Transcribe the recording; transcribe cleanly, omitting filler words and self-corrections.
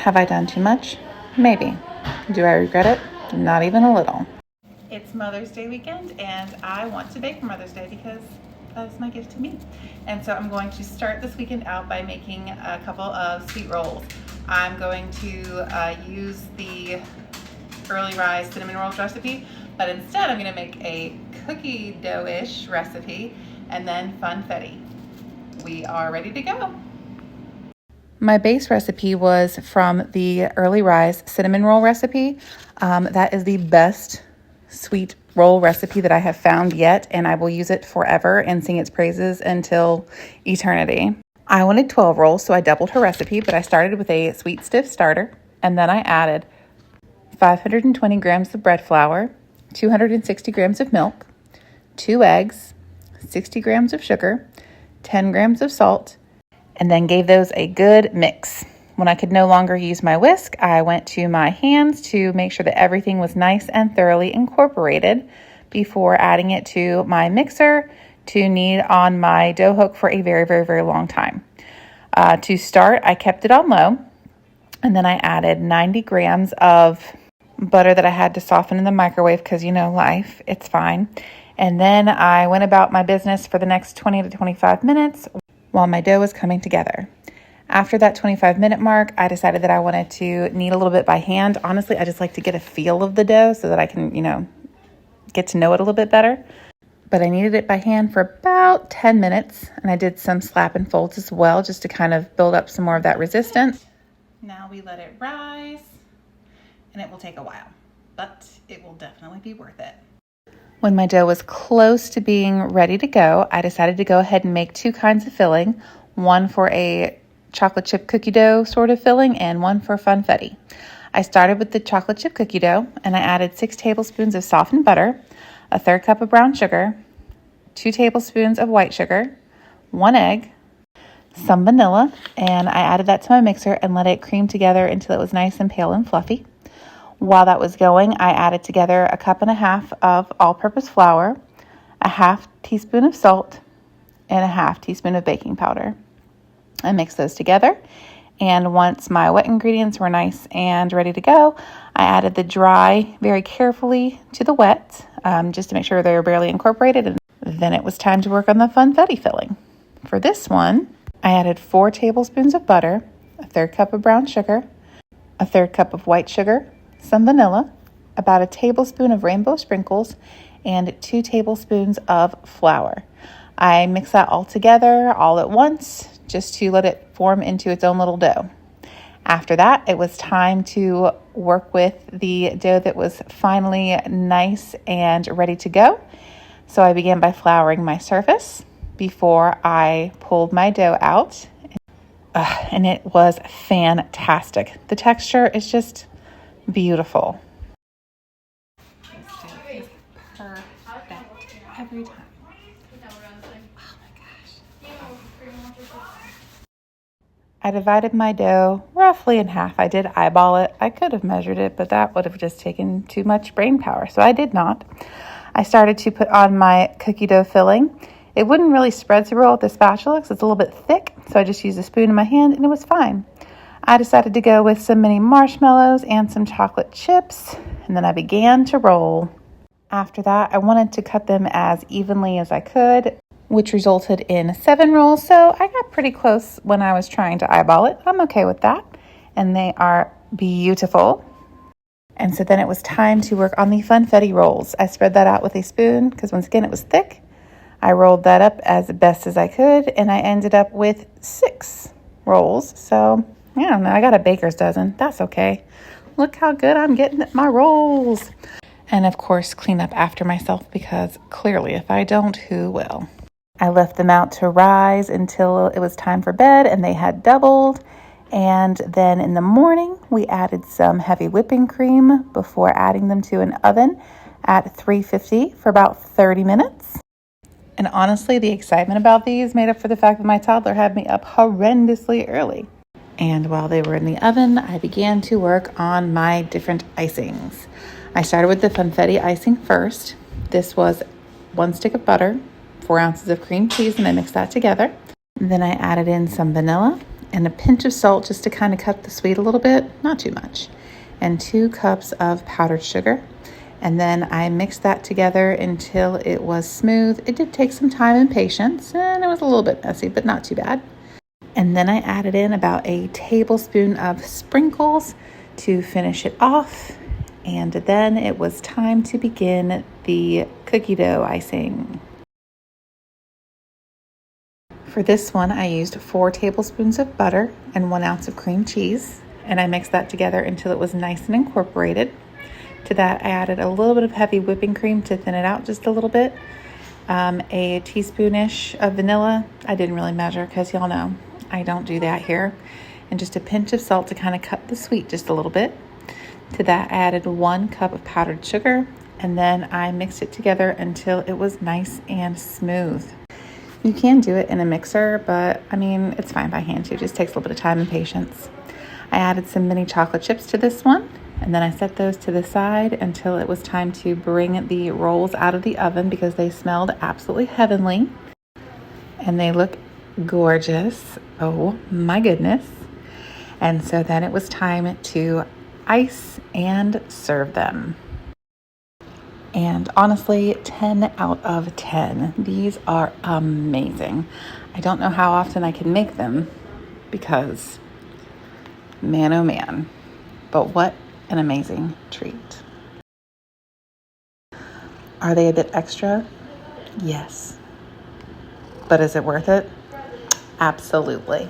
Have I done too much? Maybe. Do I regret it? Not even a little. It's Mother's Day weekend and I want to bake for Mother's Day because that's my gift to me. And so I'm going to start this weekend out by making a couple of sweet rolls. I'm going to use the early rise cinnamon rolls recipe, but instead I'm going to make a cookie dough-ish recipe and then funfetti. We are ready to go. My base recipe was from the early rise cinnamon roll recipe. That is the best sweet roll recipe that I have found yet, and I will use it forever and sing its praises until eternity. I wanted 12 rolls, so I doubled her recipe, but I started with a sweet stiff starter, and then I added 520 grams of bread flour, 260 grams of milk, 2 eggs, 60 grams of sugar, 10 grams of salt, and then gave those a good mix. When I could no longer use my whisk, I went to my hands to make sure that everything was nice and thoroughly incorporated before adding it to my mixer to knead on my dough hook for a very, very, very long time. To start, I kept it on low, and then I added 90 grams of butter that I had to soften in the microwave because, you know, life, it's fine. And then I went about my business for the next 20 to 25 minutes while my dough was coming together. After that 25-minute mark, I decided that I wanted to knead a little bit by hand. Honestly, I just like to get a feel of the dough so that I can, get to know it a little bit better. But I kneaded it by hand for about 10 minutes, and I did some slap and folds as well just to kind of build up some more of that resistance. Now we let it rise, and it will take a while, but it will definitely be worth it. When my dough was close to being ready to go, I decided to go ahead and make 2 kinds of filling, one for a chocolate chip cookie dough sort of filling and one for funfetti. I started with the chocolate chip cookie dough and I added 6 tablespoons of softened butter, a 1/3 cup of brown sugar, 2 tablespoons of white sugar, 1 egg, some vanilla, and I added that to my mixer and let it cream together until it was nice and pale and fluffy. While that was going, I added together 1.5 cups of all-purpose flour, a 1/2 teaspoon of salt, and a 1/2 teaspoon of baking powder. I mixed those together, and once my wet ingredients were nice and ready to go, I added the dry very carefully to the wet, just to make sure they were barely incorporated, and then it was time to work on the funfetti filling. For this one, I added 4 tablespoons of butter, a 1/3 cup of brown sugar, a 1/3 cup of white sugar, some vanilla, about 1 tablespoon of rainbow sprinkles, and 2 tablespoons of flour. I mixed that all together all at once just to let it form into its own little dough. After that, it was time to work with the dough that was finally nice and ready to go. So I began by flouring my surface before I pulled my dough out. And it was fantastic. The texture is just beautiful. This dough is perfect every time. I divided my dough roughly in half. I did eyeball it. I could have measured it, but that would have just taken too much brain power, so I did not. I started to put on my cookie dough filling. It wouldn't really spread so well with the spatula because it's a little bit thick, so I just used a spoon in my hand and it was fine. I decided to go with some mini marshmallows and some chocolate chips, and then I began to roll. After that, I wanted to cut them as evenly as I could, which resulted in 7 rolls, so I got pretty close when I was trying to eyeball it. I'm okay with that, and they are beautiful. And so then it was time to work on the funfetti rolls. I spread that out with a spoon because once again it was thick. I rolled that up as best as I could, and I ended up with 6 rolls. So I don't know, I got a baker's dozen. That's okay. Look how good I'm getting at my rolls. And of course, clean up after myself because clearly if I don't, who will? I left them out to rise until it was time for bed and they had doubled. And then in the morning, we added some heavy whipping cream before adding them to an oven at 350 for about 30 minutes. And honestly, the excitement about these made up for the fact that my toddler had me up horrendously early. And while they were in the oven, I began to work on my different icings. I started with the funfetti icing first. This was 1 stick of butter, 4 ounces of cream cheese, and I mixed that together. Then I added in some vanilla and a pinch of salt just to kind of cut the sweet a little bit, not too much, and 2 cups of powdered sugar. And then I mixed that together until it was smooth. It did take some time and patience, and it was a little bit messy, but not too bad. And then I added in about a tablespoon of sprinkles to finish it off. And then it was time to begin the cookie dough icing. For this one, I used 4 tablespoons of butter and 1 ounce of cream cheese, and I mixed that together until it was nice and incorporated. To that, I added a little bit of heavy whipping cream to thin it out just a little bit, a teaspoonish of vanilla. I didn't really measure because y'all know I don't do that here, and just a pinch of salt to kind of cut the sweet just a little bit. To that, I added 1 cup of powdered sugar, and then I mixed it together until it was nice and smooth. You can do it in a mixer, but I mean, it's fine by hand too. It just takes a little bit of time and patience. I added some mini chocolate chips to this one, and then I set those to the side until it was time to bring the rolls out of the oven because they smelled absolutely heavenly, and they look gorgeous. Oh my goodness. And so then it was time to ice and serve them. And honestly, 10 out of 10. These are amazing. I don't know how often I can make them because, man, oh man. But what an amazing treat. Are they a bit extra? Yes. But is it worth it? Absolutely.